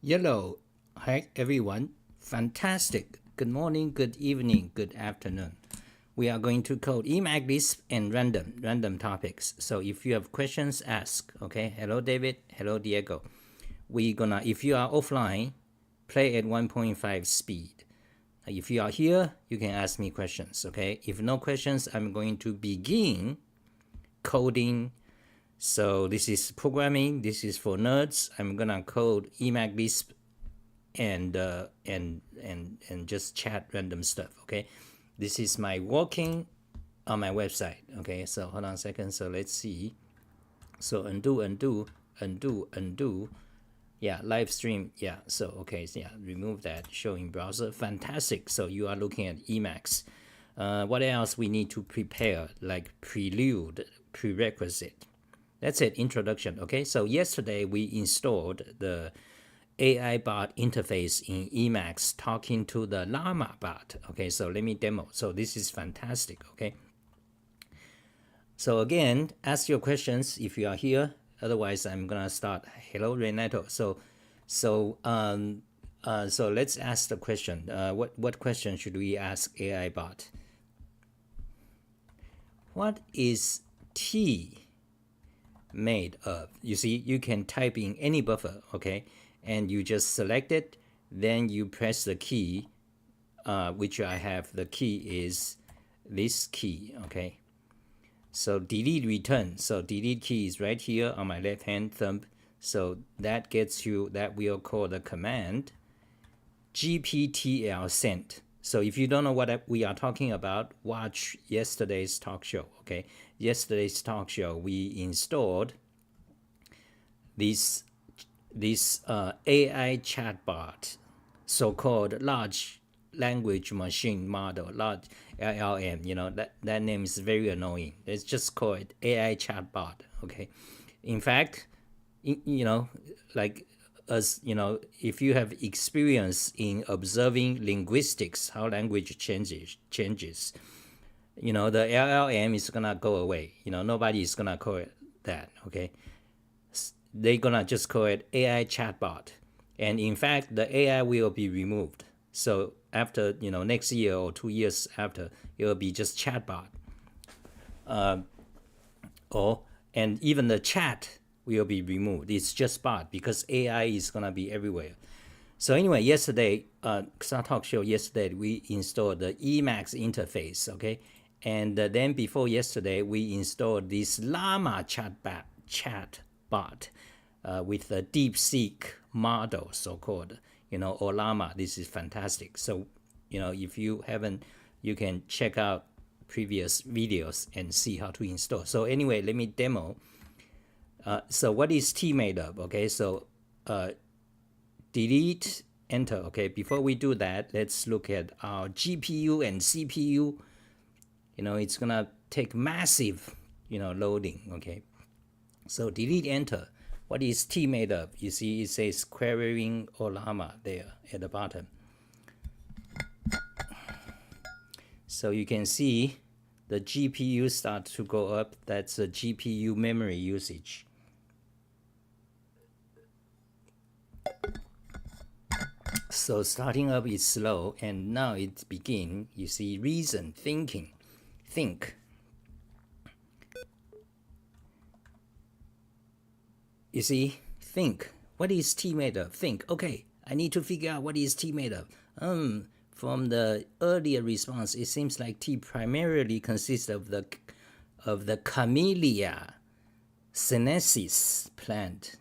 Yellow. Hi, everyone. Fantastic. Good morning, good evening, good afternoon. We are going to code Emac Lisp and random topics. So if you have questions, ask. Okay. Hello, David. Hello, Diego. If you are offline, play at 1.5 speed. If you are here, you can ask me questions. Okay. If no questions, I'm going to begin coding. So this is programming. This is for nerds. I'm gonna code Emac Lisp and just chat random stuff. Okay, this is my working on my website. Okay, so hold on a second. So let's see. So undo. Yeah, live stream. Yeah. So okay. So yeah, remove that. Showing browser. Fantastic. So you are looking at Emacs. What else we need to prepare? Like prerequisite. That's it, introduction. Okay, so yesterday we installed the AI bot interface in Emacs talking to the Llama bot. Okay, so let me demo. So this is fantastic. Okay, so again, ask your questions if you are here. Otherwise, I'm gonna start. Hello, Renato. So let's ask the question. What question should we ask AI bot? What is T made of? You see, you can type in any buffer, okay, and you just select it, then you press the key, which I have. The key is this key. Okay, so delete return. So delete key is right here on my left hand thumb. So that gets you, that we'll call the command GPTL sent. So if you don't know what we are talking about, watch yesterday's talk show. Okay, yesterday's talk show we installed this AI chatbot, so-called large language machine model, large LLM. You know, that name is very annoying. Let's just call it AI chatbot. Okay, in fact, you know, like, as you know, if you have experience in observing linguistics, how language changes, you know, the LLM is gonna go away. You know, nobody is gonna call it that. Okay, they're gonna just call it AI chatbot, and in fact, the AI will be removed. So after, you know, next year or 2 years after, it will be just chatbot, and even the chat will be removed. It's just bot, because AI is gonna be everywhere. So anyway, yesterday, talk show yesterday, we installed the Emacs interface. Okay, and then before yesterday, we installed this Llama chat bot with the Deepseek model, so-called, you know, or Llama. This is fantastic. So, you know, if you haven't, you can check out previous videos and see how to install. So anyway, let me demo. So what is T made of? Okay, so delete, enter. Okay, before we do that, let's look at our GPU and CPU. You know, it's gonna take massive, you know, loading. Okay, so delete, enter. What is T made of? You see, it says querying or Llama there at the bottom. So you can see the GPU start to go up. That's the GPU memory usage. So starting up is slow, and now it's begin. You see, reason, thinking, think. You see, think. What is T made of? Think. Okay, I need to figure out what is T made of. From the earlier response, it seems like T primarily consists of the Camellia sinensis plant.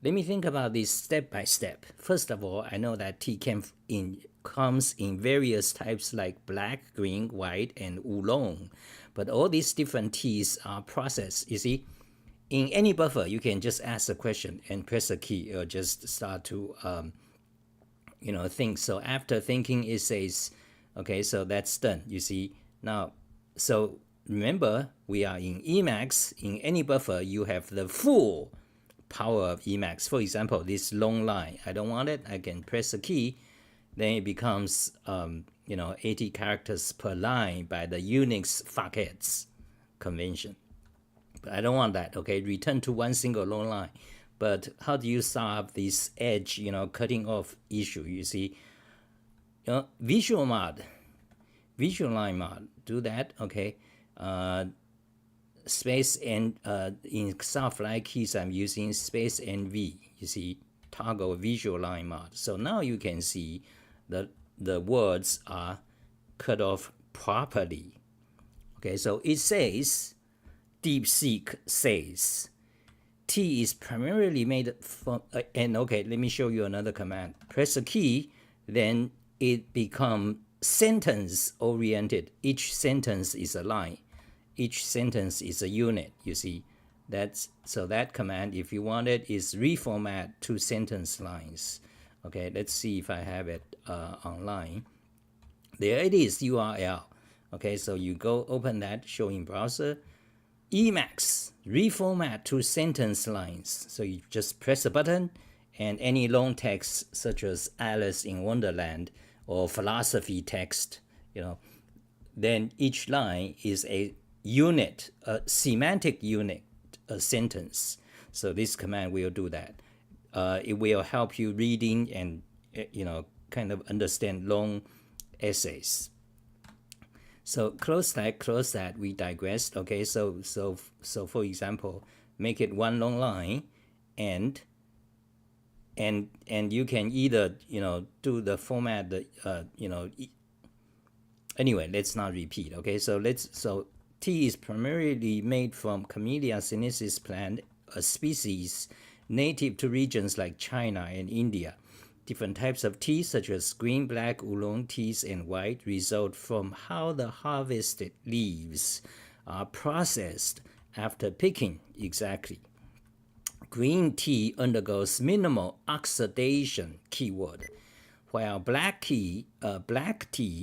Let me think about this step by step. First of all, I know that T comes in various types like black, green, white, and oolong. But all these different T's are processed. You see, in any buffer, you can just ask a question and press a key, or just start to you know, think. So after thinking, it says, okay, so that's done. You see, now, so remember, we are in Emacs. In any buffer, you have the full power of Emacs. For example, this long line, I don't want it. I can press a key, then it becomes you know, 80 characters per line by the Unix fuckheads convention. But I don't want that. Okay, return to one single long line. But how do you solve this edge, cutting off issue? You see, visual line mod, do that, okay? Space and in soft-like keys, I'm using space and V. You see, toggle visual line mod. So now you can see that the words are cut off properly. Okay, so it says, Deepseek says, T is primarily made from, and okay, let me show you another command. Press a key, then it becomes sentence-oriented. Each sentence is a line. Each sentence is a unit, you see. So that command, if you want it, is reformat to sentence lines. Okay, let's see if I have it online. There it is, URL. Okay, so you go open that, show in browser. Emacs, reformat to sentence lines. So you just press a button, and any long text such as Alice in Wonderland or philosophy text, then each line is a unit, a semantic unit, a sentence. So this command will do that. It will help you reading and kind of understand long essays. So close that, we digressed. Okay, so for example, make it one long line, and you can either do the format anyway, let's not repeat. Okay, so tea is primarily made from Camellia sinensis plant, a species native to regions like China and India. Different types of tea, such as green, black, oolong teas, and white, result from how the harvested leaves are processed after picking. Exactly. Green tea undergoes minimal oxidation, keyword, while black tea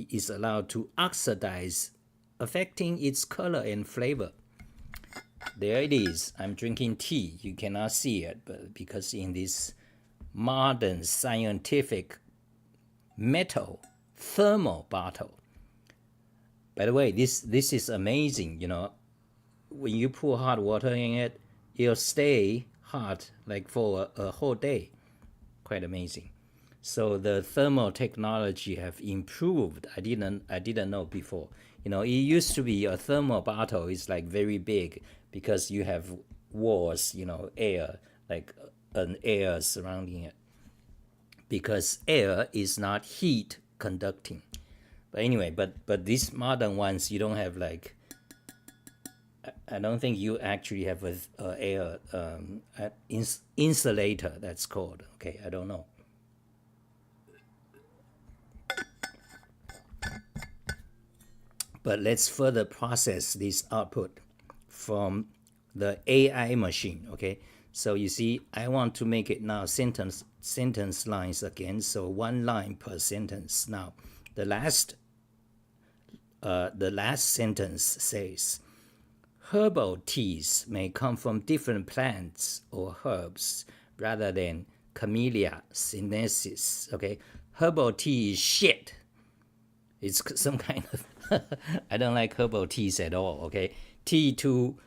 is allowed to oxidize, affecting its color and flavor. There it is. I'm drinking tea. You cannot see it, but because in this modern scientific metal thermal bottle. By the way, this is amazing. When you pour hot water in it, it'll stay hot like for a whole day. Quite amazing. So the thermal technology have improved. I didn't know before. It used to be a thermal bottle is like very big because you have walls, air, like an air surrounding it, because air is not heat conducting. But anyway, but these modern ones, you don't have like, I don't think you actually have a air insulator, that's called. Okay, I don't know. But let's further process this output from the AI machine. Okay, so you see, I want to make it now sentence lines again. So one line per sentence. Now, the last sentence says, herbal teas may come from different plants or herbs rather than Camellia sinensis. Okay, herbal tea is shit. It's some kind of I don't like herbal teas at all. Okay, tea to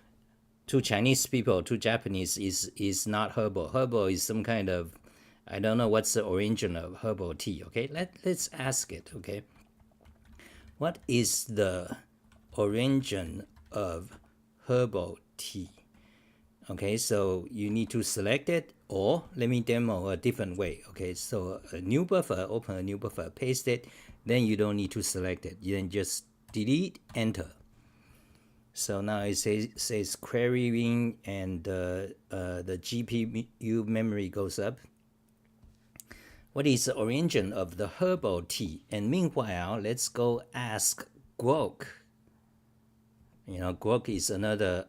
Chinese people, to Japanese, is not herbal. Herbal is some kind of, I don't know what's the origin of herbal tea. Okay, let's ask it. Okay, what is the origin of herbal tea? Okay, so you need to select it, or let me demo a different way. Okay, so a new buffer, open a new buffer, paste it, then you don't need to select it. You then just delete, enter. So now it says querying, and the GPU memory goes up. What is the origin of the herbal tea? And meanwhile, let's go ask Grok. Grok is another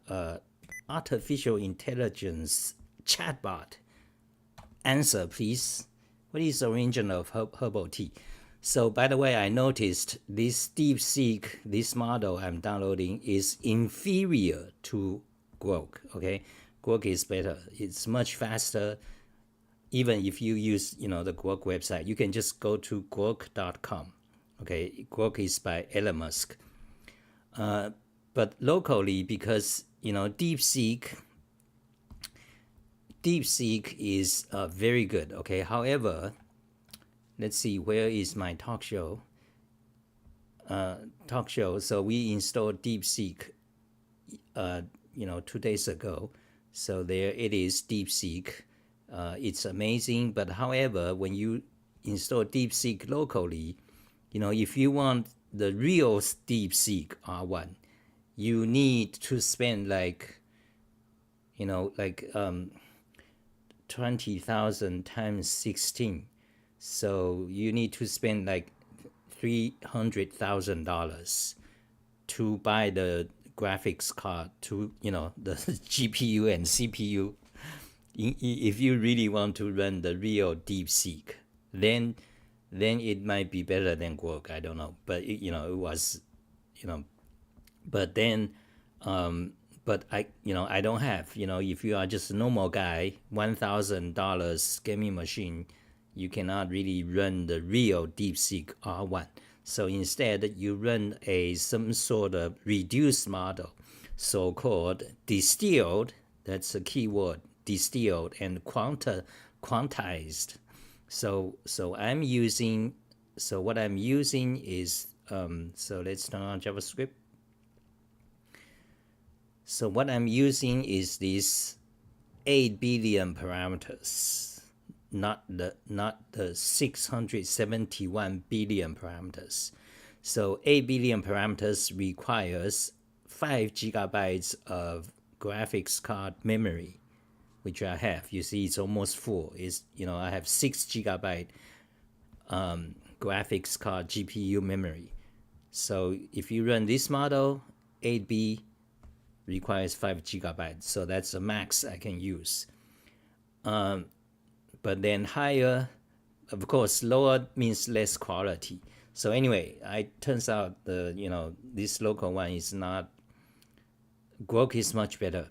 artificial intelligence chatbot. Answer, please. What is the origin of herbal tea? So, by the way, I noticed this Deepseek, this model I'm downloading, is inferior to Grok. Okay, Grok is better. It's much faster. Even if you use, the Grok website, you can just go to grok.com. Okay, Grok is by Elon Musk. But locally, because Deepseek Deepseek is very good. Okay, however, let's see, where is my talk show? So we installed Deepseek 2 days ago. So there it is, Deepseek. It's amazing, but however, when you install Deepseek locally, if you want the real Deepseek R1, you need to spend like 20,000 times 16. So you need to spend like $300,000 to buy the graphics card, to the GPU and CPU. If you really want to run the real DeepSeek, then it might be better than Grok. I don't know, but it was, but then but I don't have, if you are just a normal guy, $1,000 gaming machine, you cannot really run the real DeepSeek R1. So instead, you run some sort of reduced model, so-called distilled. That's a key word, distilled and quantized. So I'm using. So what I'm using is so let's turn on JavaScript. So what I'm using is these 8 billion parameters, not the 671 billion parameters. So 8 billion parameters requires 5 gigabytes of graphics card memory, which I have. You see, it's almost full. I have 6 gigabyte graphics card GPU memory. So if you run this model, 8B requires 5 gigabytes. So that's the max I can use. But then higher, of course, lower means less quality. So anyway, it turns out this local one is not. Grok is much better.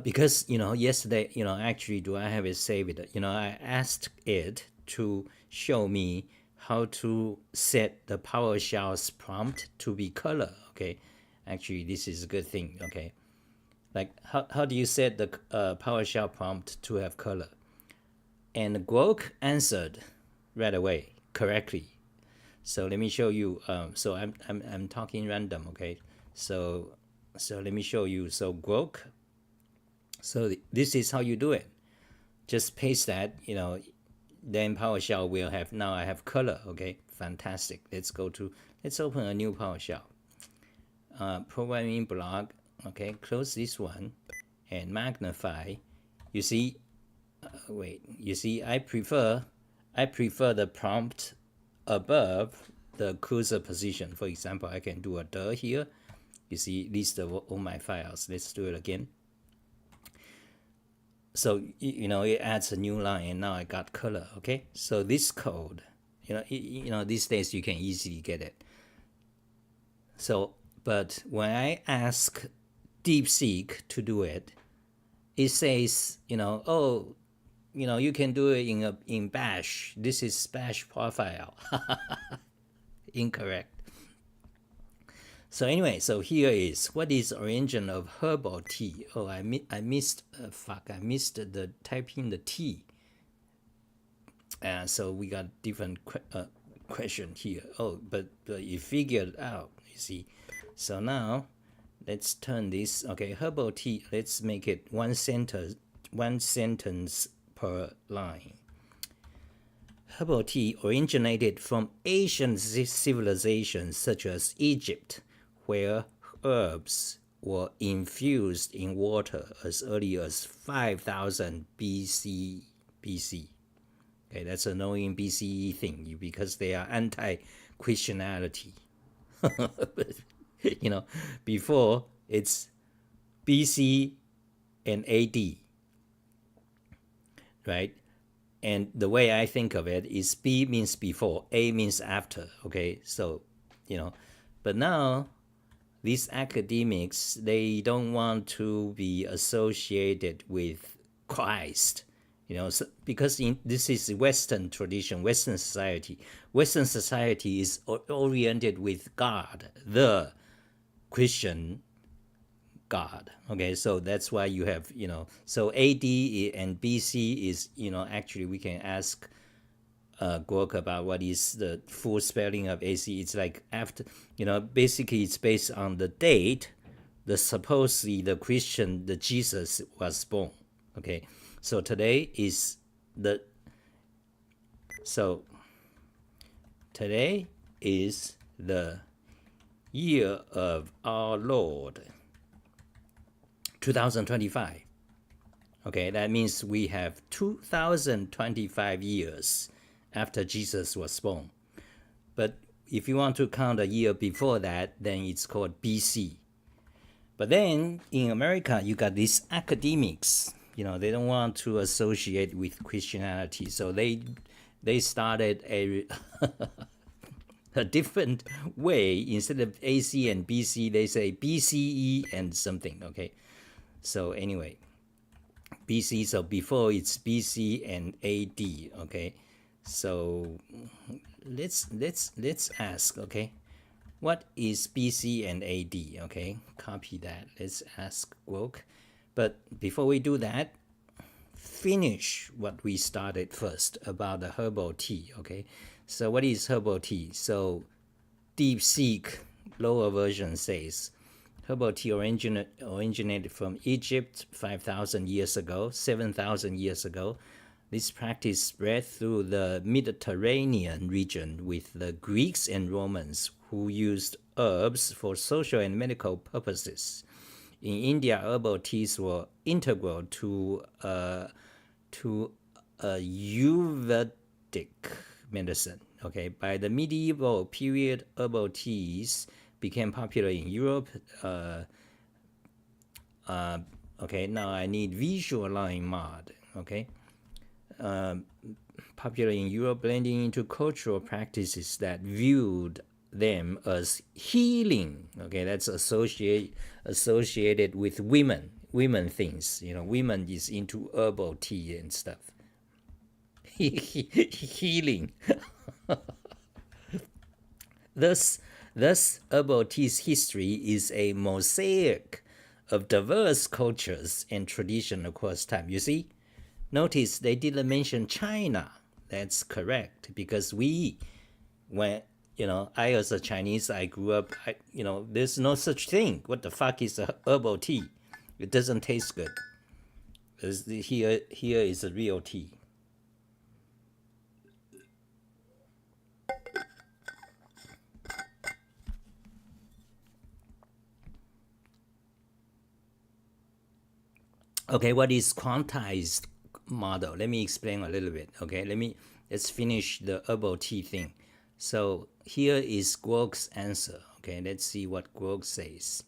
Because yesterday, actually, do I have it saved? I asked it to show me how to set the PowerShell's prompt to be color. Okay, actually, this is a good thing. Okay, like how do you set the PowerShell prompt to have color? And Grok answered right away correctly. So let me show you. So I'm talking random. Okay, so let me show you. So Grok. So this is how you do it. Just paste that, then PowerShell will have, now I have color, okay? Fantastic. Let's open a new PowerShell. Programming blog, okay? Close this one and magnify. You see, I prefer the prompt above the cursor position. For example, I can do a dir here. You see, list of all my files. Let's do it again. So, it adds a new line, and now I got color, okay? So this code, these days you can easily get it. So, but when I ask Deepseek to do it, it says, you can do it in Bash. This is Bash profile. Incorrect. So anyway, so here is what is origin of herbal tea. Oh, I missed the typing the T. So we got different question here. Oh, but you figured it out. You see. So now let's turn this. Okay, herbal tea. Let's make it one sentence per line. Herbal tea originated from ancient civilizations such as Egypt, where herbs were infused in water as early as 5,000 BC. Okay, that's annoying BCE thing because they are anti-Christianity. Before it's BC and AD, right? And the way I think of it is B means before, A means after. Okay, so but now these academics, they don't want to be associated with Christ, because this is Western tradition, Western society. Western society is oriented with God, the Christian God. Okay, so that's why you have, so AD and BC is, actually we can ask Guok about what is the full spelling of AC. It's like after, basically it's based on the date the supposedly the Christian, the Jesus was born. Okay, so today is the, so today is the year of our Lord 2025. Okay, that means we have 2025 years after Jesus was born. But if you want to count a year before that, then it's called BC. But then in America, you got these academics, they don't want to associate with Christianity. So they started a different way. Instead of AC and BC, they say BCE and something, okay? So anyway, BC, so before it's BC and AD, okay? So let's ask, okay? What is BC and AD, okay? Copy that. Let's ask Woke. But before we do that, finish what we started first about the herbal tea, okay? So what is herbal tea? So Deepseek lower version says herbal tea originated from Egypt 5,000 years ago, 7,000 years ago. This practice spread through the Mediterranean region with the Greeks and Romans who used herbs for social and medical purposes. In India, herbal teas were integral to Ayurvedic medicine. Okay, by the medieval period, herbal teas became popular in Europe. Okay, now I need visual line mod. Okay, popular in Europe, blending into cultural practices that viewed them as healing. Okay, that's associated with women things. Women is into herbal tea and stuff. Healing. Thus, herbal tea's history is a mosaic of diverse cultures and traditions across time. You see, notice they didn't mention China. That's correct, because when I as a Chinese, I grew up, there's no such thing. What the fuck is a herbal tea? It doesn't taste good. Here is a real tea. Okay, what is quantized model? Let me explain a little bit. Okay, let's finish the herbal tea thing. So here is Guok's answer. Okay, let's see what Guok says.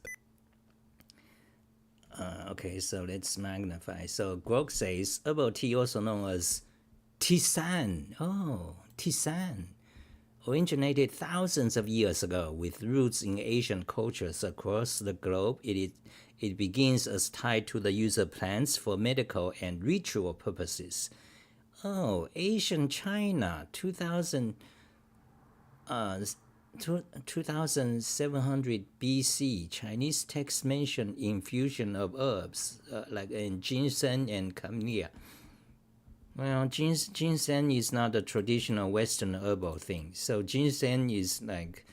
Okay, so let's magnify. So Guok says herbal tea, also known as tisane. Oh, tisane. Originated thousands of years ago with roots in Asian cultures across the globe. It begins as tied to the use of plants for medical and ritual purposes. Oh, Asian China, 2700 BC. Chinese texts mention infusion of herbs like in ginseng and camellia. Well, ginseng is not a traditional Western herbal thing. So ginseng is like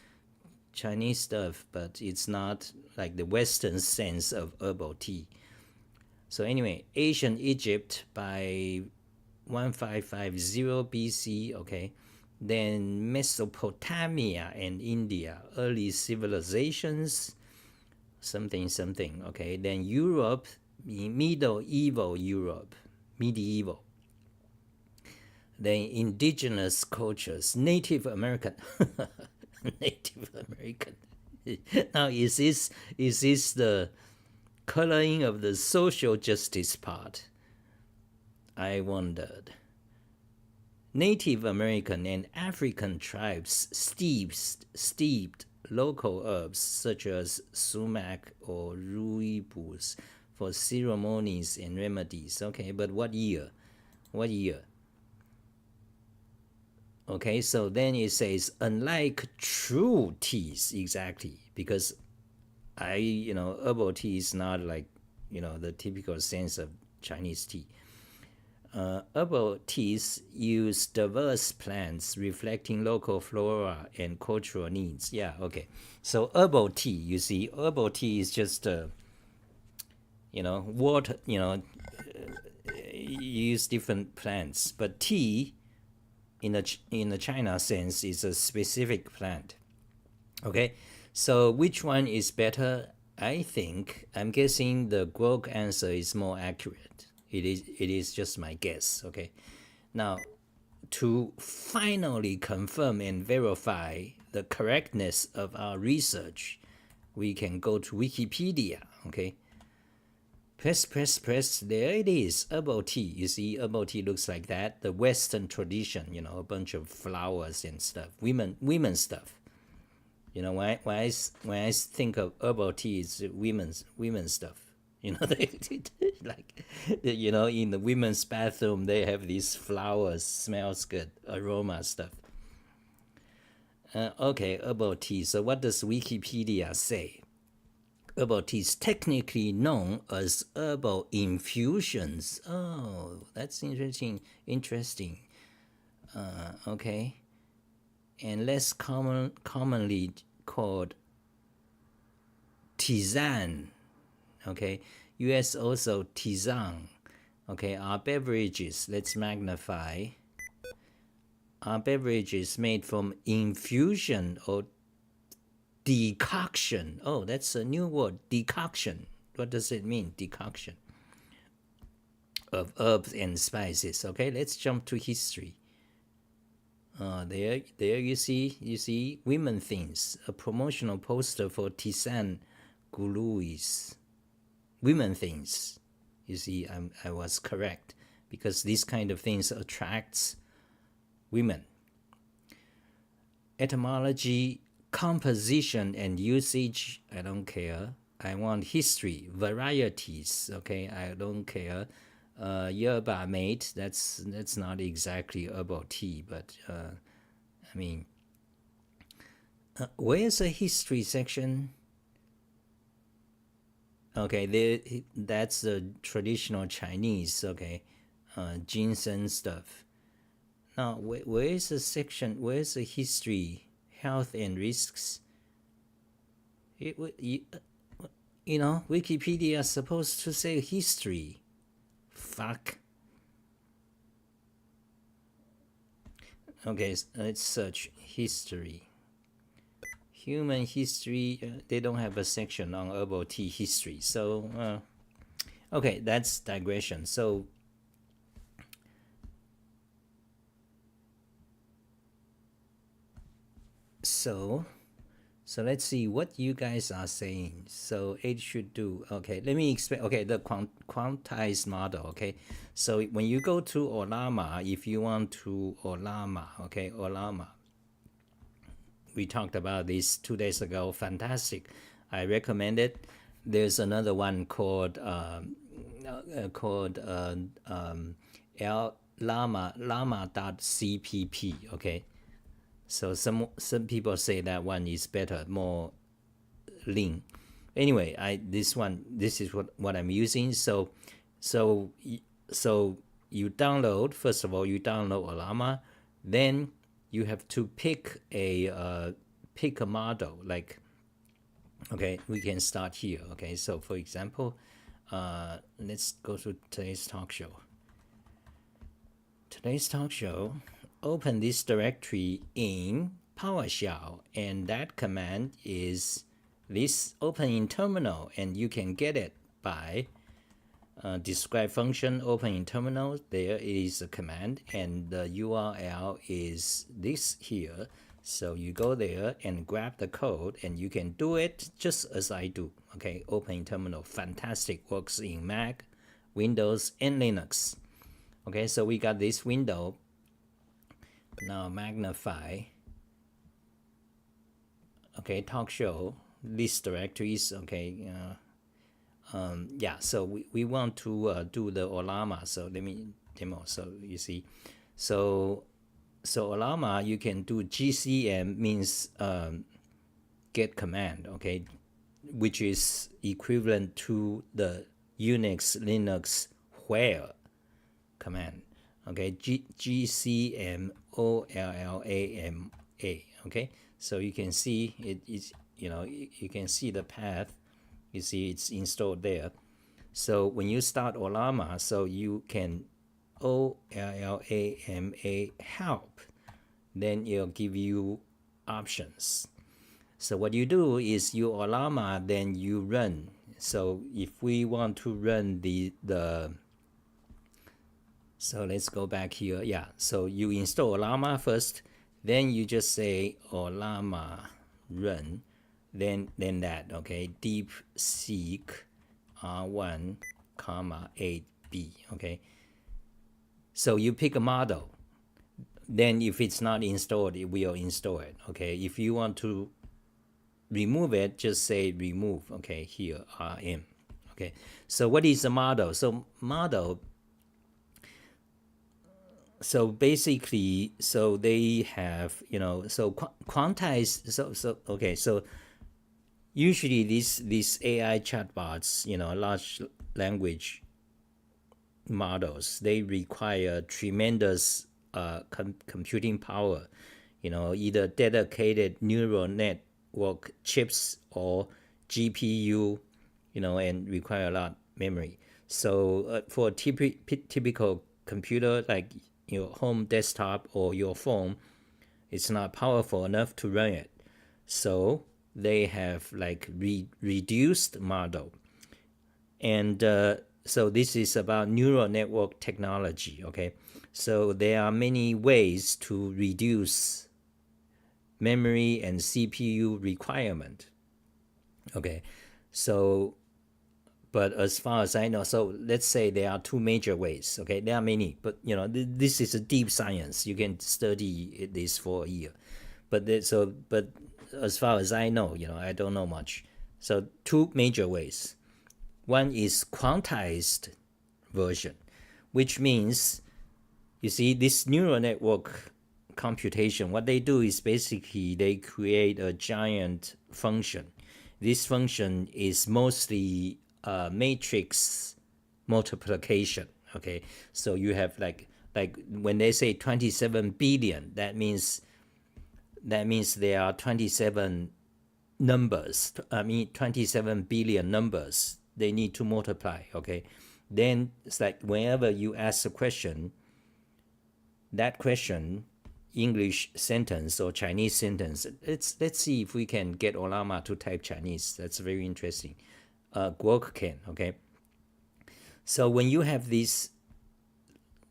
Chinese stuff, but it's not like the Western sense of herbal tea. So anyway, ancient Egypt by 1550 BC, okay. Then Mesopotamia and India, early civilizations, something, okay. Then Europe, medieval Europe, medieval. Then indigenous cultures, Native American. Native American. Now, is this the coloring of the social justice part? I wondered. Native American and African tribes steeped local herbs such as sumac or rooibos for ceremonies and remedies. Okay, but what year? Okay, so then it says, unlike true teas, exactly, because herbal tea is not like, the typical sense of Chinese tea. Herbal teas use diverse plants reflecting local flora and cultural needs. Yeah, okay. So herbal tea, you see, herbal tea is just, water, use different plants. But tea, in the China sense, is a specific plant. Okay, so which one is better? I'm guessing the grok answer is more accurate. It is just my guess. Okay, now to finally confirm and verify the correctness of our research, we can go to Wikipedia. Okay, press. There it is. Herbal tea. You see, herbal tea looks like that. The Western tradition. A bunch of flowers and stuff. Women stuff. When I think of herbal tea, it's women's stuff. Like, in the women's bathroom, they have these flowers, smells good, aroma stuff. Okay, herbal tea. So what does Wikipedia say? Herbal tea is technically known as herbal infusions. Oh, that's interesting. Okay. And less commonly called tisane. Okay, US also tisane. Okay, are beverages. Let's magnify. Are beverages made from infusion or decoction. Oh, that's a new word. Decoction. What does it mean? Decoction of herbs and spices. Okay, let's jump to history. There you see women things, a promotional poster for Tisane Guluis. Women things. You see, I was correct, because these kind of things attracts women. Etymology, composition, and usage, I don't care. I want history, varieties, okay, I don't care. Yerba mate, that's not exactly herbal tea, but where's the history section? Okay, that's the traditional Chinese. Okay, ginseng stuff. Now, where is the section? Where's the history, health and risks? Wikipedia is supposed to say history. Fuck. Okay, let's search history. Human history, they don't have a section on herbal tea history. So, okay, that's digression. So let's see what you guys are saying. So it should do. Okay, let me explain. Okay, the quantized model. Okay, so when you go to Olama, if you want to Olama, okay, Olama. We talked about this 2 days ago. Fantastic. I recommend it. There's another one called lama.cpp. Okay. So some people say that one is better, more lean. Anyway, this is what I'm using. So you download, first of all, you download Olama, then you have to pick a model. Like, okay, we can start here. Okay, so for example, let's go to today's talk show. Open this directory in PowerShell, and that command is this open in terminal, and you can get it by describe function open in terminal. There is a command, and the URL is this here. So you go there and grab the code, and you can do it just as I do. Okay, open in terminal, fantastic, works in Mac, Windows, and Linux. Okay, so we got this window. Now magnify. Okay, talk show, list directories. Okay, yeah, so we want to do the Olama. So let me demo. So you see, so Olama, you can do GCM, means get command. Okay, which is equivalent to the Unix Linux where command. Okay, GCMOLLAMA. Okay, so you can see it is, you can see the path. You see it's installed there. So when you start Olama, so you can OLLAMA help, then it'll give you options. So what you do is you Olama, then you run. So if we want to run so let's go back here. Yeah, so you install Olama first, then you just say Olama run, then that, okay, Deepseek R1, 8B, okay. So you pick a model, then if it's not installed, it will install it, okay. If you want to remove it, just say remove, okay, here, RM, okay. So what is a model? So model, so basically, so they have, so quantized, so okay, so usually these AI chatbots, large language models, they require tremendous computing power, either dedicated neural network chips or GPU, and require a lot of memory. So for a typical computer like your home desktop or your phone, it's not powerful enough to run it. So they have like reduced model. And so this is about neural network technology, okay? So there are many ways to reduce memory and CPU requirement, okay? So, but as far as I know, so let's say there are two major ways, okay? There are many, but this is a deep science. You can study this for a year. But as far as I know, I don't know much. So two major ways. One is quantized version, which means, you see, this neural network computation, what they do is basically they create a giant function. This function is mostly matrix multiplication, okay? So you have like when they say 27 billion, that means there are 27 numbers, 27 billion numbers they need to multiply, okay? Then it's like whenever you ask a question, that question, English sentence or Chinese sentence, let's see if we can get Olama to type Chinese. That's very interesting. Guok can, okay? So when you have this,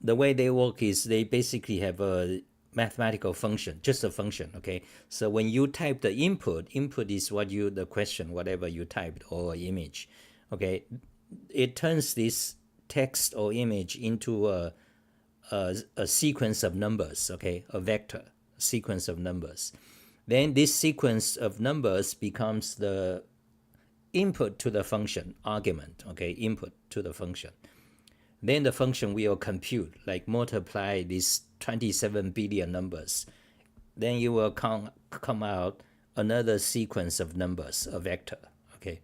the way they work is they basically have a mathematical function, just a function, okay? So when you type the input is what the question, whatever you typed, or image, okay? It turns this text or image into a sequence of numbers, okay? A vector, sequence of numbers. Then this sequence of numbers becomes the input to the function, argument, okay? Input to the function. Then the function will compute, like multiply these 27 billion numbers. Then you will come out another sequence of numbers, a vector, okay?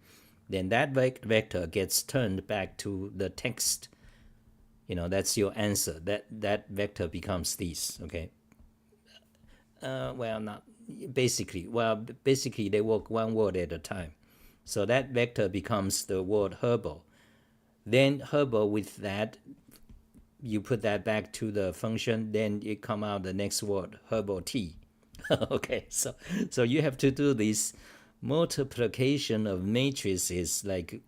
Then that vector gets turned back to the text. That's your answer. That vector becomes this, okay? Basically they work one word at a time. So that vector becomes the word herbal. Then herbal, with that, you put that back to the function, then it come out the next word, herbal tea. Okay, so you have to do this multiplication of matrices like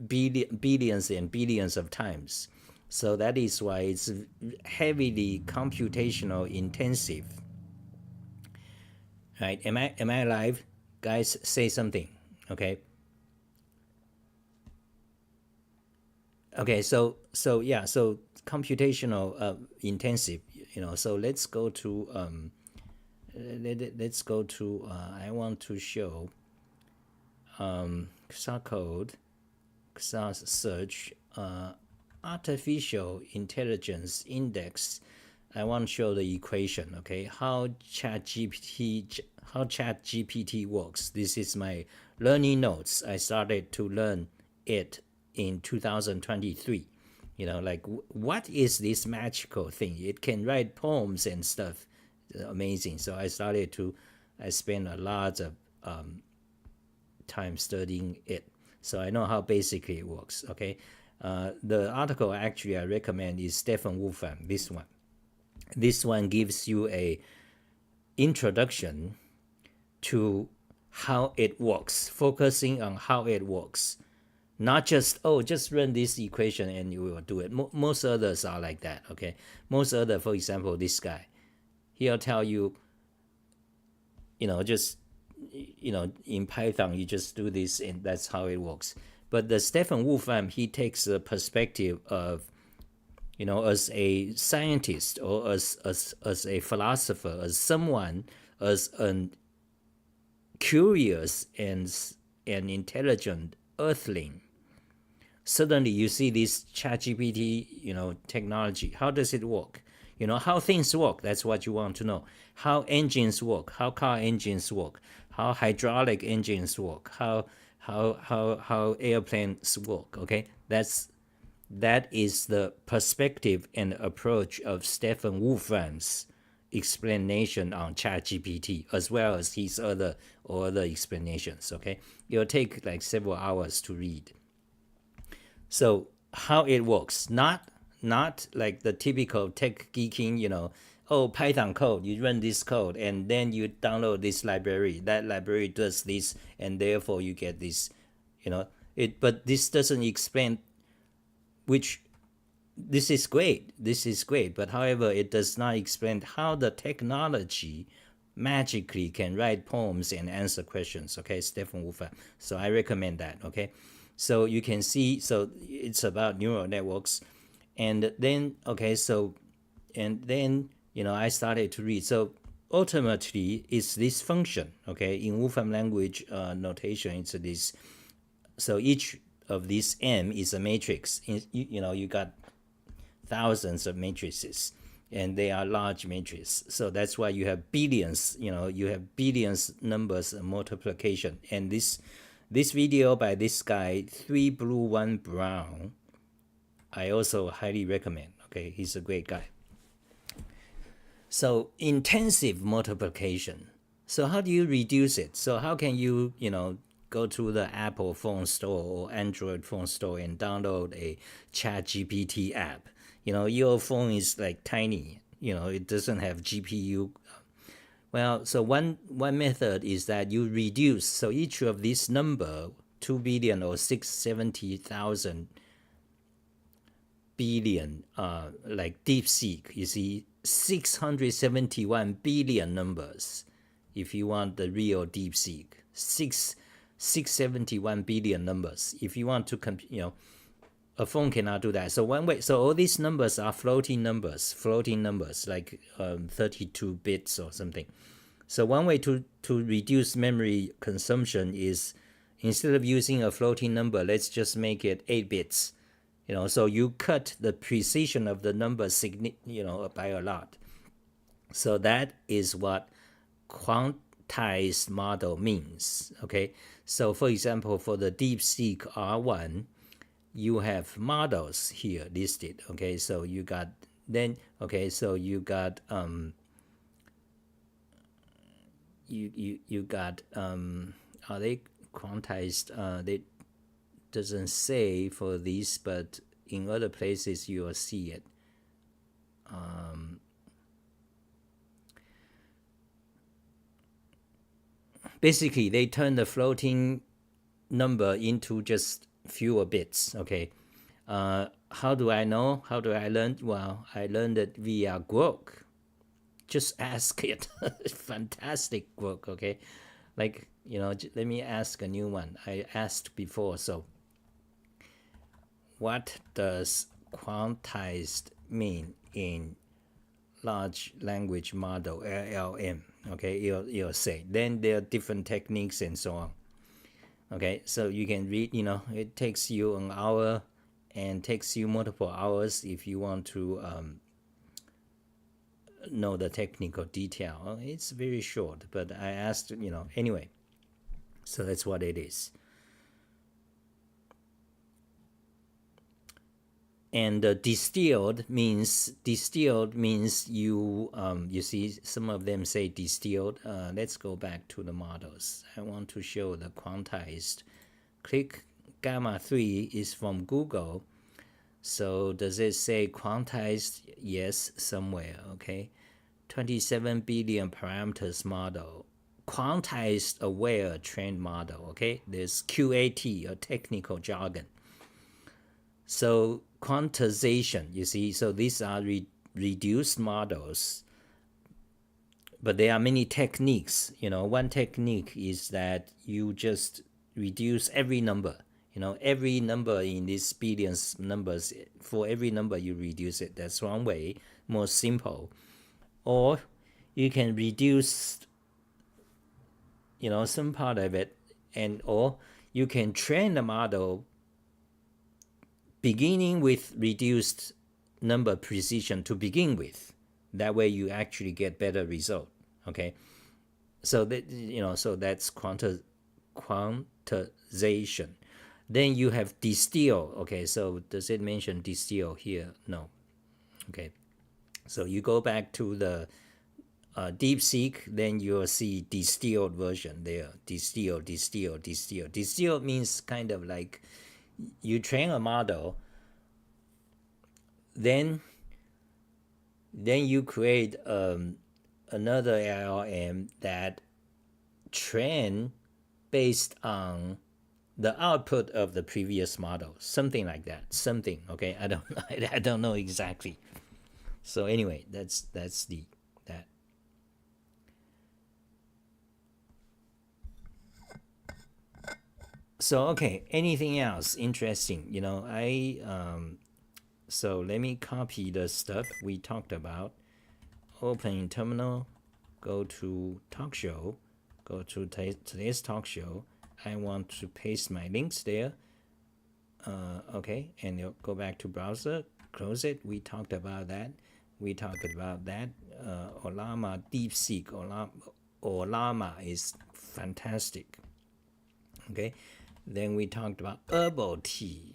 billions and billions of times. So that is why it's heavily computational intensive. Right? Am I alive? Guys, say something. Okay. Okay, so yeah, so computational intensive, so let's go to I want to show XR code, XR search, artificial intelligence index. I want to show the equation, okay? How ChatGPT works. This is my learning notes. I started to learn it in 2023. Like what is this magical thing? It can write poems and stuff. Amazing. So I spent a lot of time studying it. So I know how basically it works, okay? The article actually I recommend is Stephen Wolfram, this one. This one gives you a introduction to how it works, focusing on how it works. Not just, just run this equation and you will do it. Most others are like that, okay? Most other, for example, this guy, he'll tell you, just, in Python, you just do this and that's how it works. But the Stephen Wolfram, he takes the perspective of, as a scientist or as a philosopher, as someone, as an curious and intelligent earthling. Suddenly you see this ChatGPT, technology. How does it work? How things work. That's what you want to know. How engines work. How car engines work. How hydraulic engines work. How airplanes work. Okay, that is the perspective and approach of Stephen Wolfram's explanation on ChatGPT, as well as his other explanations. Okay, it'll take like several hours to read. So how it works, not like the typical tech geeking, Python code, you run this code and then you download this library. That library does this and therefore you get this, but this doesn't explain which this is great, but however, it does not explain how the technology magically can write poems and answer questions. Okay, Stephen Wolfram. So I recommend that. Okay, so you can see, so it's about neural networks, and then I started to read. So ultimately, it's this function. Okay, in Wolfram language notation, it's this. So each of these M is a matrix. You got thousands of matrices, and they are large matrices. So that's why you have billions. You have billions numbers of multiplication. And this video by this guy, 3 Blue 1 Brown, I also highly recommend. Okay, he's a great guy. So intensive multiplication. So how do you reduce it? So how can you go to the Apple phone store or Android phone store and download a ChatGPT app? Your phone is like tiny. It doesn't have GPU. Well, so one method is that you reduce. So each of these number, 2 billion or 670,000 billion, like Deepseek, you see 671 billion numbers. If you want the real Deepseek, 671 billion numbers. If you want to a phone cannot do that. So one way, so all these numbers are floating numbers like 32 bits or something. So one way to reduce memory consumption is, instead of using a floating number, let's just make it 8 bits. So you cut the precision of the number by a lot. So that is what quantized model means. Okay, so for example, for the Deepseek R1, you have models here listed. Okay, so you got you got are they quantized? They doesn't say for this, but in other places you will see it. Basically, they turn the floating number into just fewer bits. Okay, how do I know? How do I learn? Well, I learned it via Grok. Just ask it. Fantastic work. Okay, like let me ask a new one. I asked before. So what does quantized mean in large language model, LLM? Okay, you'll say. Then there are different techniques and so on. Okay, so you can read. It takes you an hour and takes you multiple hours if you want to know the technical detail. It's very short, but I asked, anyway. So that's what it is. And distilled means you see some of them say distilled. Let's go back to the models. I want to show the quantized. Click gamma 3 is from Google. So does it say quantized? Yes, somewhere. Okay, 27 billion parameters model, quantized aware trained model. Okay, there's QAT, a technical jargon. So quantization, you see, so these are reduced models, but there are many techniques. One technique is that you just reduce every number. Every number in these billions numbers, for every number you reduce it. That's one way, more simple. Or you can reduce, some part of it, or you can train the model beginning with reduced number precision to begin with. That way you actually get better result. Okay, so that so that's quantization. Then you have distill. Okay, so does it mention distill here? No. Okay, so you go back to the Deepseek, then you'll see distilled version there. Distill. Distill means kind of like you train a model, then you create another LLM that train based on the output of the previous model, something like that. Something, okay? I don't know exactly. So anyway, that's that. So okay, anything else interesting? So let me copy the stuff we talked about. Open terminal, go to talk show, go to today's talk show. I want to paste my links there. Okay, and you'll go back to browser, close it. We talked about that. Olama Deepseek. Olama is fantastic. Okay, then we talked about herbal tea.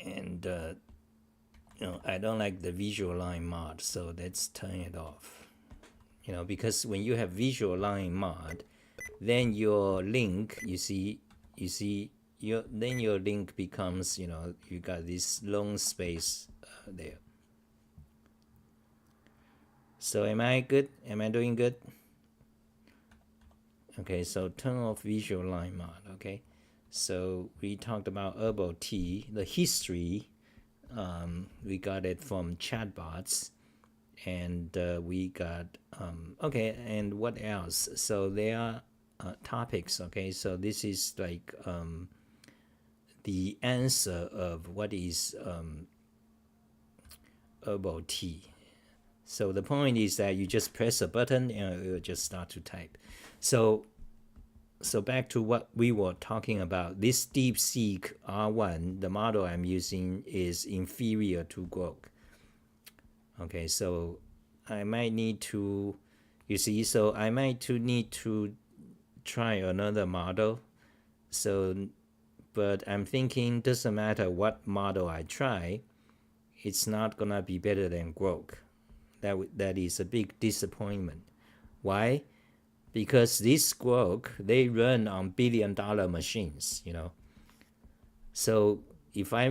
And I don't like the visual line mod, so let's turn it off. Because when you have visual line mod, then your link, then your link becomes, you got this long space there. So am I good? Am I doing good? Okay, so turn off visual line mod. Okay, so we talked about herbal tea, the history. We got it from chatbots, and we got okay, and what else? So there are topics. Okay, so this is like the answer of what is herbal tea. So the point is that you just press a button and it will just start to type. So back to what we were talking about. This Deepseek R1, the model I'm using, is inferior to Grok. Okay, so I might need to, I might need to try another model. So, but I'm thinking doesn't matter what model I try, it's not gonna be better than Grok. That is a big disappointment. Why? Because this Grok, they run on billion-dollar machines, So if I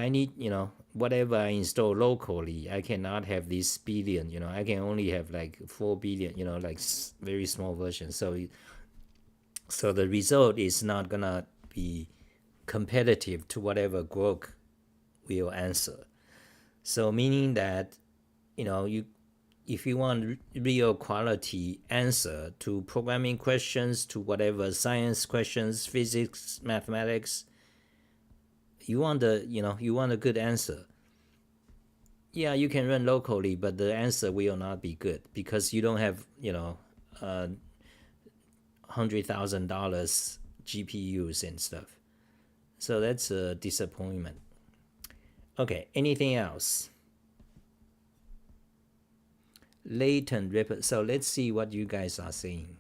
need, whatever I install locally, I cannot have this billion, I can only have like 4 billion, like very small version. So the result is not gonna be competitive to whatever Grok will answer. So meaning that, if you want real quality answer to programming questions, to whatever science questions, physics, mathematics, you want a good answer. Yeah, you can run locally, but the answer will not be good because you don't have, $100,000 GPUs and stuff. So that's a disappointment. Okay, anything else? Latent ripple. So let's see what you guys are saying.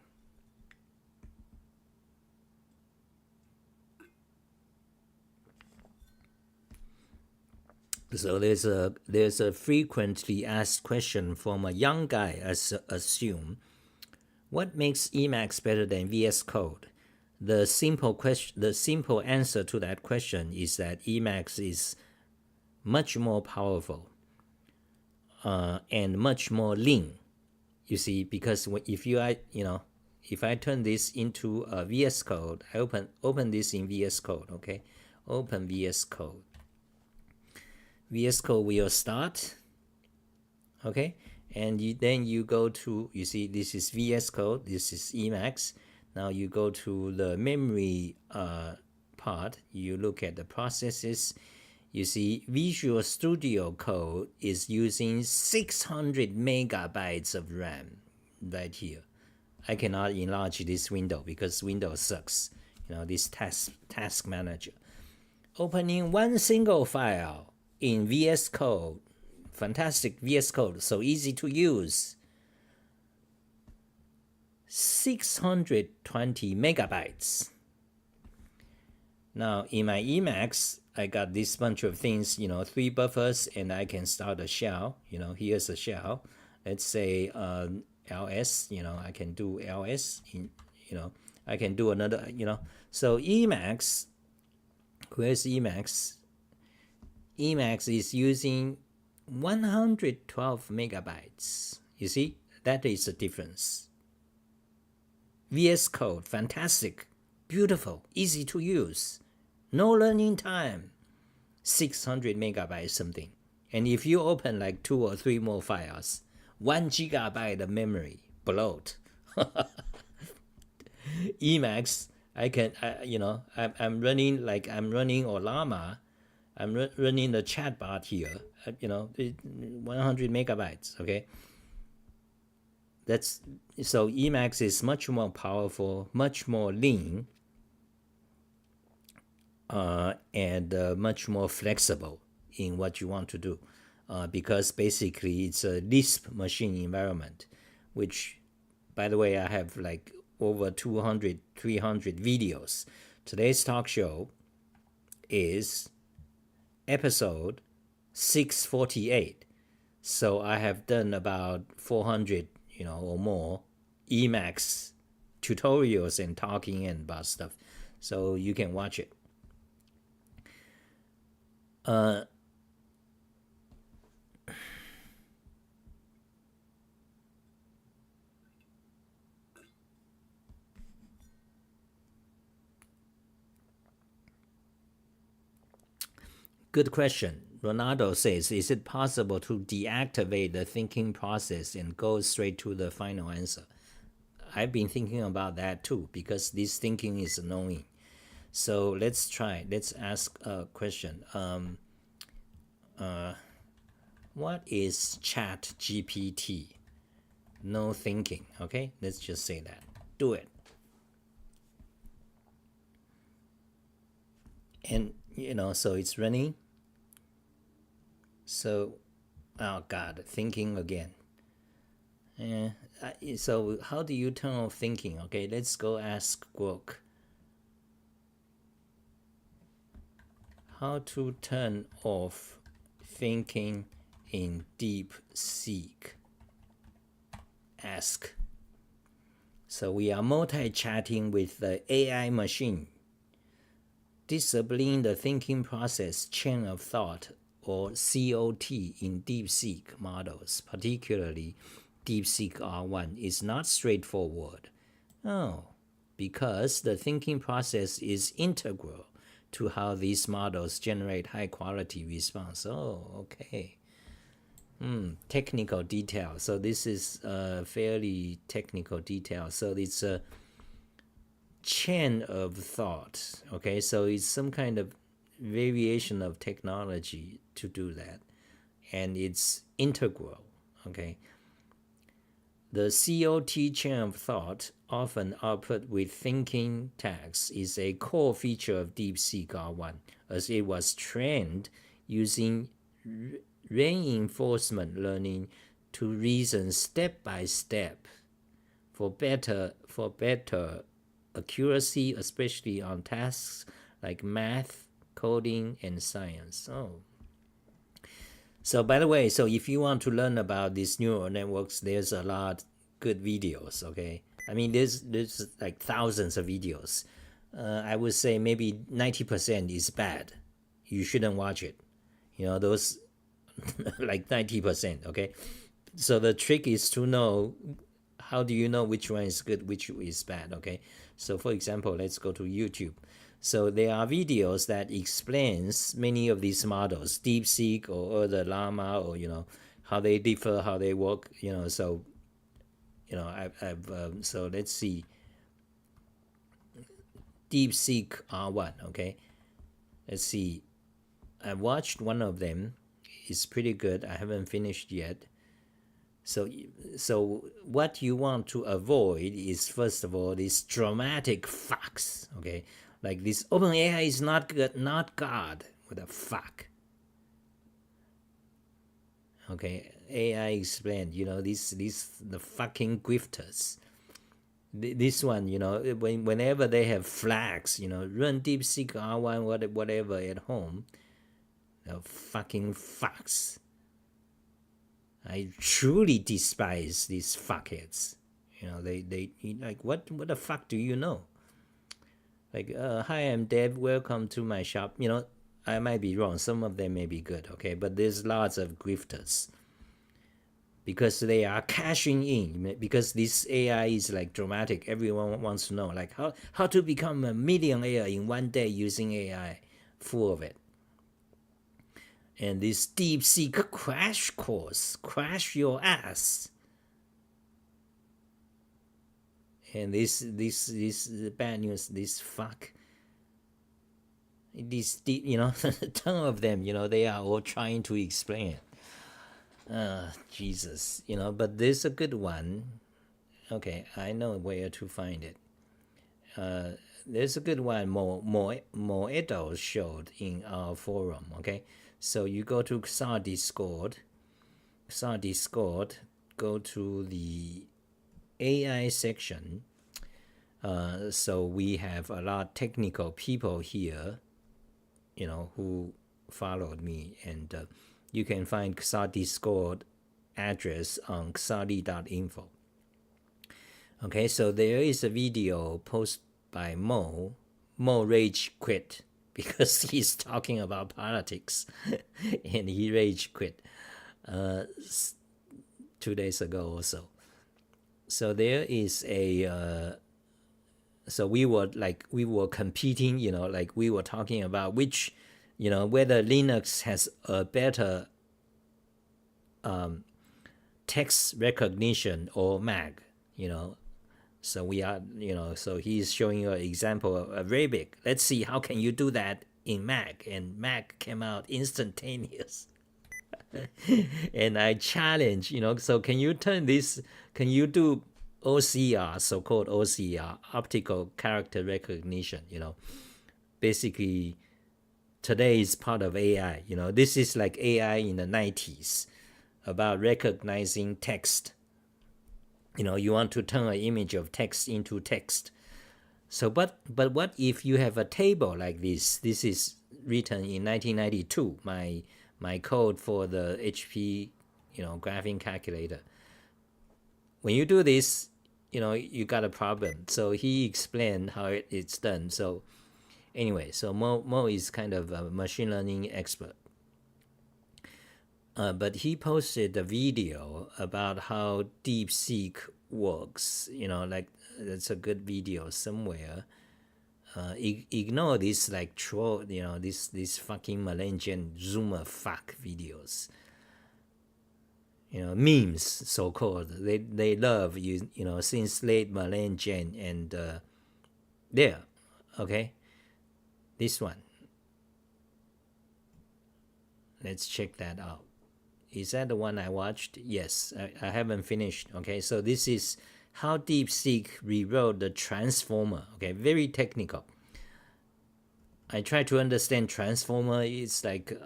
So there's a frequently asked question from a young guy, assume, what makes Emacs better than VS Code? The simple answer to that question is that Emacs is much more powerful and much more lean. You see, because if I turn this into a VS Code, I open this in VS Code. Okay, open VS Code. VS Code will start. Okay, and then you go to, you see, this is VS Code, this is Emacs. Now you go to the memory part, you look at the processes. You see, Visual Studio Code is using 600 megabytes of RAM right here. I cannot enlarge this window because Windows sucks. This task manager. Opening one single file in VS Code, fantastic VS Code, so easy to use. 620 megabytes. Now in my Emacs, I got this bunch of things, 3 buffers, and I can start a shell. Here's a shell. Let's say ls. I can do ls. I can do another. So Emacs. Where's Emacs? Emacs is using 112 megabytes. You see, that is the difference. VS Code, fantastic, beautiful, easy to use, no learning time, 600 megabytes something. And if you open like 2 or 3 more files, 1 gigabyte of memory, bloat. Emacs, I'm running Olama. I'm running the chatbot here, 100 megabytes, okay? So Emacs is much more powerful, much more lean, and much more flexible in what you want to do, because basically it's a Lisp machine environment, which, by the way, I have like over 200, 300 videos. Today's talk show is episode 648. So I have done about 400, or more Emacs tutorials and talking and about stuff. So you can watch it. Good question. Ronaldo says, is it possible to deactivate the thinking process and go straight to the final answer? I've been thinking about that too, because this thinking is annoying. So let's try. Let's ask a question. What is Chat GPT? No thinking. Okay, let's just say that. Do it. And so it's running. So, oh God, thinking again. So how do you turn off thinking? Okay, let's go ask Grok. How to turn off thinking in Deepseek. Ask. So we are multi-chatting with the AI machine. Disabling the thinking process chain of thought, or COT, in Deepseek models, particularly Deepseek R1, is not straightforward. Oh, because the thinking process is integral to how these models generate high-quality response. Oh, okay. Technical detail. So this is fairly technical detail. So it's a chain of thought. Okay, so it's some kind of variation of technology to do that, and it's integral. Okay, the COT chain of thought, often output with thinking tags, is a core feature of Deepseek R1, as it was trained using reinforcement learning to reason step by step for better accuracy, especially on tasks like math, coding, and science. So by the way, so if you want to learn about these neural networks, there's a lot good videos. Okay, I mean there's like thousands of videos. I would say maybe 90% is bad. You shouldn't watch it. Those like 90%. Okay, so the trick is to know, how do you know which one is good, which is bad? Okay, so for example, let's go to YouTube. So there are videos that explains many of these models, Deepseek or other Llama, or how they differ, how they work. So so let's see, Deepseek R1. Okay, let's see. I watched one of them. It's pretty good. I haven't finished yet. So what you want to avoid is, first of all, these dramatic fucks. Okay, like this OpenAI is not good, not God. What the fuck? Okay, AI explained. These the fucking grifters. This one, whenever they have flags, run DeepSeek R1 whatever at home, the fucking fucks. I truly despise these fuckheads. They like, what the fuck do you know? Like, hi, I'm Deb. Welcome to my shop. I might be wrong. Some of them may be good. Okay, but there's lots of grifters because they are cashing in. Because this AI is like dramatic. Everyone wants to know, like, how to become a millionaire in one day using AI. Full of it. And this DeepSeek crash course, crash your ass. And this bad news, this fuck, this ton of them, they are all trying to explain. Jesus, but there's a good one. Okay, I know where to find it. There's a good one more adults showed in our forum. Okay, so you go to XR Discord, go to the AI section. So we have a lot of technical people here, who followed me, and you can find XR Discord address on xrd.info. Okay, so there is a video posted by Mo. Mo rage quit because he's talking about politics, and he rage quit 2 days ago or so. So there is so we were competing, like we were talking about which, whether Linux has a better text recognition or Mac, So we are, so he's showing you an example of Arabic. Let's see, how can you do that in Mac? And Mac came out instantaneous. And I challenge, so can you do OCR, so-called OCR, optical character recognition, basically today is part of AI, this is like AI in the 90s about recognizing text. You want to turn an image of text into text. So, but what if you have a table like this? This is written in 1992, my code for the HP, graphing calculator. When you do this, you got a problem. So he explained how it's done. So anyway, so Mo is kind of a machine learning expert. But he posted a video about how DeepSeek works. Like, that's a good video somewhere. Ignore this like troll, this fucking Malaysian Zoomer fuck videos. Memes, so-called. They love you, since late Malaysian, and there, okay, this one. Let's check that out. Is that the one I watched? Yes, I haven't finished. Okay, so this is how DeepSeek rewrote the transformer. Okay, very technical. I try to understand transformer. It's like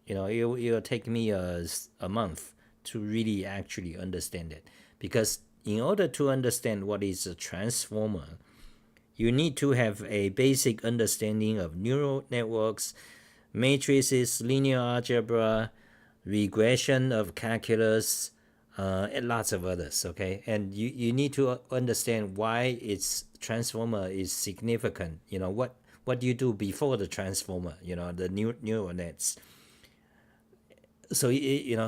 it'll take me a month to really actually understand it, because in order to understand what is a transformer, you need to have a basic understanding of neural networks, matrices, linear algebra, regression of calculus, and lots of others. Okay, and you need to understand why its transformer is significant. What do you do before the transformer? The neural nets. So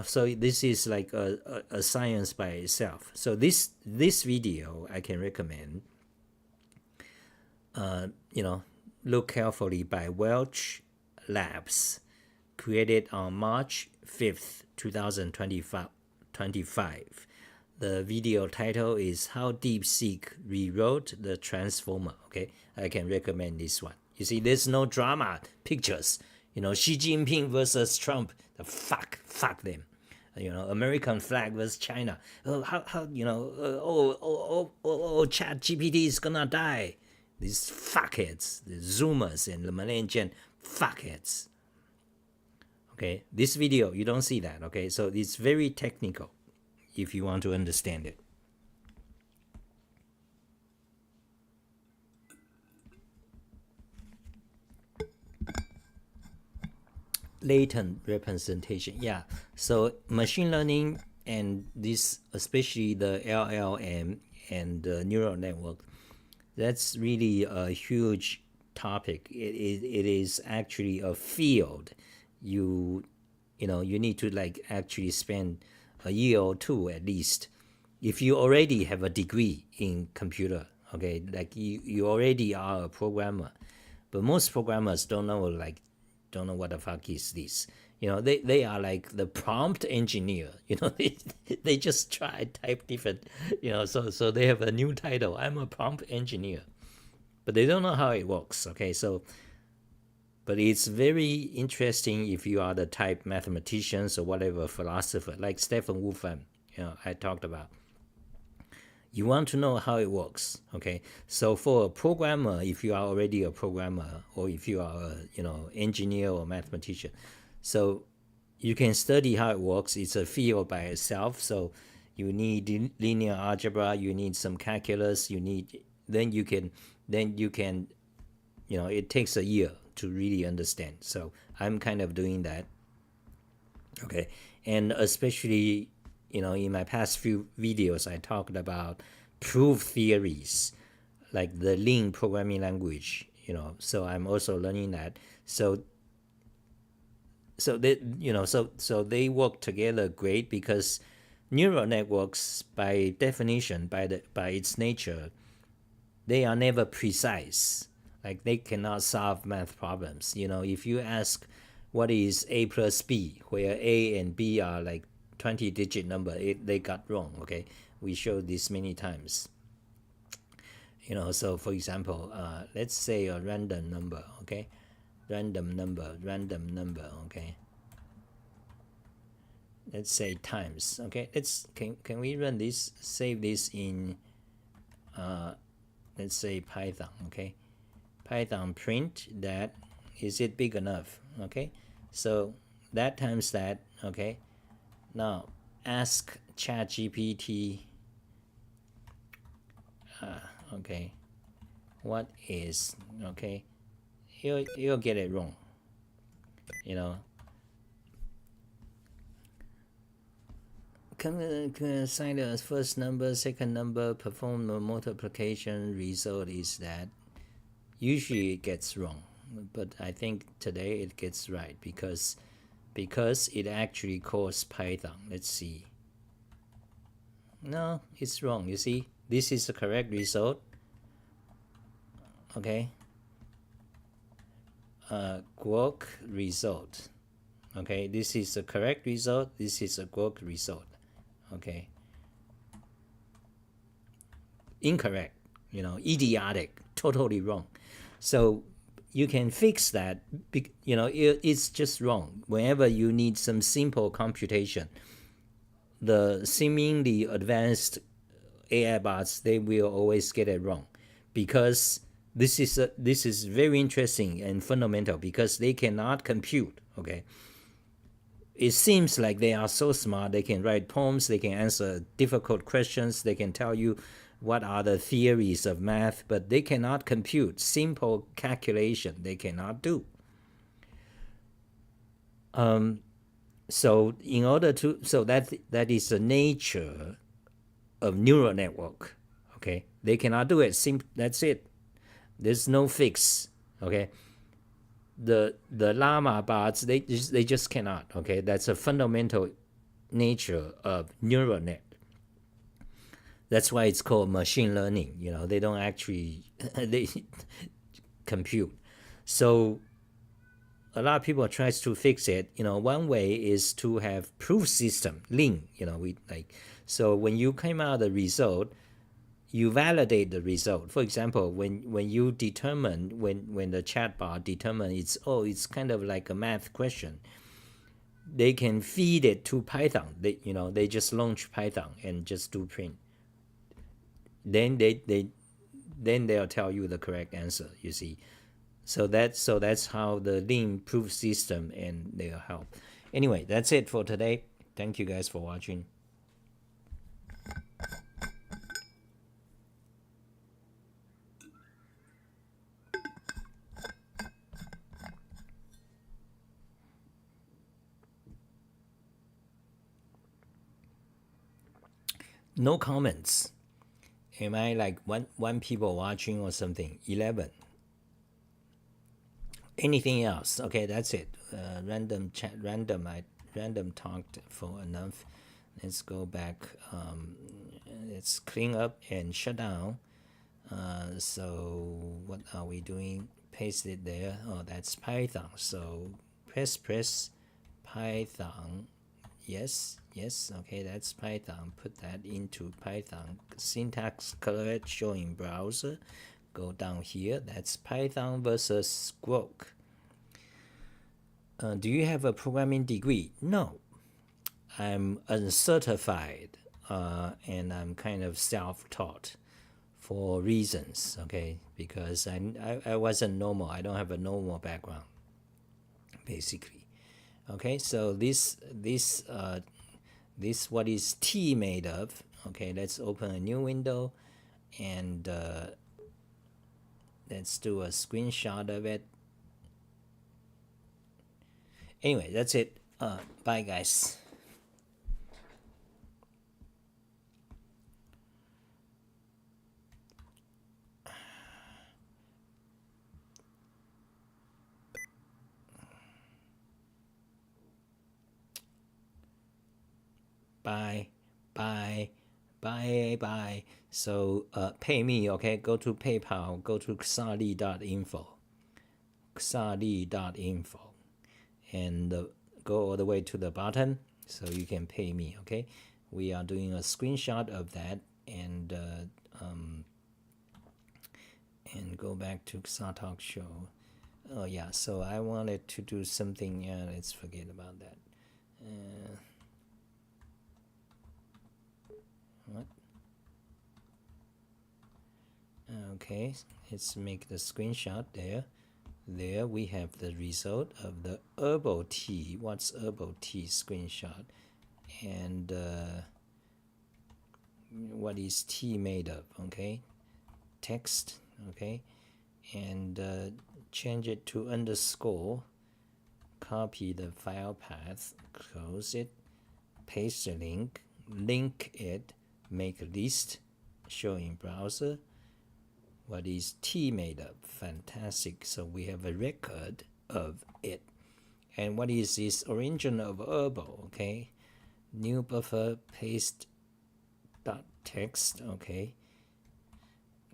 so this is like a science by itself. So this video I can recommend. Look carefully, by Welch Labs, created on March 5th, 2025. The video title is How Deepseek Rewrote the Transformer. Okay, I can recommend this one. You see, there's no drama pictures. Xi Jinping versus Trump. Fuck them. American flag versus China. Chat GPT is gonna die. These fuckheads, the Zoomers and the Malaysian fuckheads. Okay, this video, you don't see that. Okay, so it's very technical if you want to understand it. Latent representation. Yeah, so machine learning and this, especially the LLM and the neural network, that's really a huge topic. It is actually a field. You need to like actually spend a year or two at least, if you already have a degree in computer. Okay, like you already are a programmer, but most programmers don't know what the fuck is this. They are like the prompt engineer. They just try type different. So they have a new title. I'm a prompt engineer, but they don't know how it works. Okay, so but it's very interesting if you are the type mathematicians or whatever philosopher like Stephen Wolfram. I talked about. You want to know how it works. Okay, so for a programmer, if you are already a programmer, or if you are a engineer or mathematician, so you can study how it works. It's a field by itself. So you need linear algebra, you need some calculus, then you can it takes a year to really understand. So I'm kind of doing that. Okay, and especially in my past few videos, I talked about proof theories, like the Lean programming language. So I'm also learning that. So they work together great, because neural networks, by definition, by its nature, they are never precise. Like, they cannot solve math problems. If you ask what is a plus b, where a and b are like 20-digit number, they got wrong. Okay, we showed this many times. So for example, let's say a random number. Okay, random number. Okay, let's say times. Okay, can we run this, save this in let's say Python. Okay, Python print that, is it big enough? Okay, so that times that. Okay, now ask ChatGPT, okay, what is, okay, you'll get it wrong. Can assign the first number, second number, perform the multiplication, result is that. Usually it gets wrong, but I think today it gets right, because it actually calls Python. Let's see. No, it's wrong. You see, this is the correct result. Okay. Quark result. Okay, this is the correct result. This is a quark result. Okay. Incorrect. Idiotic. Totally wrong. So you can fix that. It's just wrong. Whenever you need some simple computation, the seemingly advanced AI bots, they will always get it wrong, because This is very interesting and fundamental because they cannot compute. Okay, it seems like they are so smart. They can write poems. They can answer difficult questions. They can tell you what are the theories of math, but they cannot compute simple calculation. They cannot do. So in order to, so that is the nature of neural network. Okay, they cannot do it. That's it. There's no fix. Okay, the llama bots, they just cannot. Okay, that's a fundamental nature of neural net. That's why it's called machine learning. They don't actually they compute. So a lot of people tries to fix it. One way is to have proof system, link. So when you came out the result, you validate the result. For example, when you determine, when the chatbot determine it's kind of like a math question, they can feed it to Python. They just launch Python and just do print. Then they'll tell you the correct answer. You see, so that's how the link proof system and they'll help. Anyway, that's it for today. Thank you guys for watching. No comments. Am I like one people watching or something? 11. Anything else? Okay, that's it. Random chat. Random talked for enough. Let's go back. Let's clean up and shut down. So what are we doing? Paste it there. Oh, that's Python. So press Python. Yes. Okay, that's Python. Put that into Python. Syntax correct, showing browser. Go down here. That's Python versus Squawk. Do you have a programming degree? No. I'm uncertified, and I'm kind of self-taught for reasons, okay? Because I wasn't normal. I don't have a normal background, basically. Okay, so this what is T made of? Okay, let's open a new window and let's do a screenshot of it. Anyway, that's it. Bye, guys. Bye. So pay me, okay? Go to PayPal, go to xali.info, and go all the way to the bottom so you can pay me, okay? We are doing a screenshot of that, and go back to Xa Talk Show. Oh yeah, so I wanted to do something. Let's forget about that. What? Okay, let's make the screenshot there. There we have the result of the herbal tea. What's herbal tea screenshot? And what is tea made of? Okay, text. Okay, and change it to underscore. Copy the file path. Close it. Paste the link. Link it. Make a list. Show in browser. What is tea made of? Fantastic. So we have a record of it. And what is this origin of herbal? Okay. New buffer, paste dot text. Okay.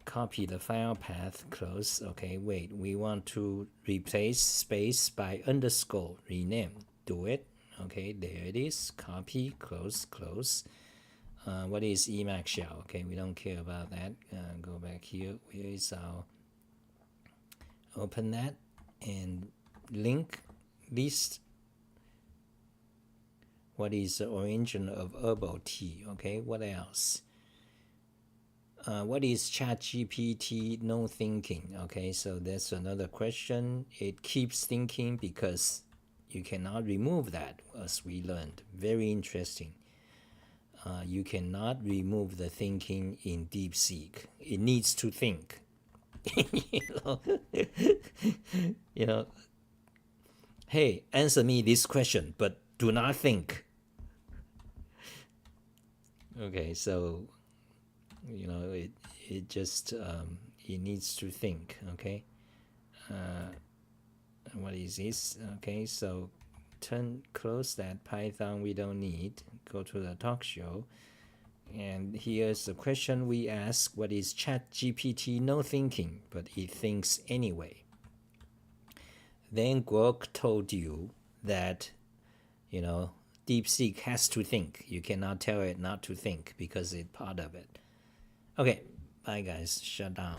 Copy the file path, close. Okay, wait. We want to replace space by underscore. Rename. Do it. Okay, there it is. Copy, close. What is Emacs shell? Okay, we don't care about that. Go back here. Where is our? Open that and link list. What is the origin of herbal tea? Okay, what else? what is ChatGPT no thinking? Okay, so that's another question. It keeps thinking because you cannot remove that, as we learned. Very interesting. You cannot remove the thinking in Deepseek. It needs to think. you know, you know. Hey, answer me this question, but do not think. Okay, so it just it needs to think. Okay, what is this? Okay, so close that Python we don't need. Go to the talk show. And here's the question we ask: what is ChatGPT no thinking, but it thinks anyway? Then Grok told you that, Deepseek has to think. You cannot tell it not to think because it's part of it. Okay, bye guys, shut down.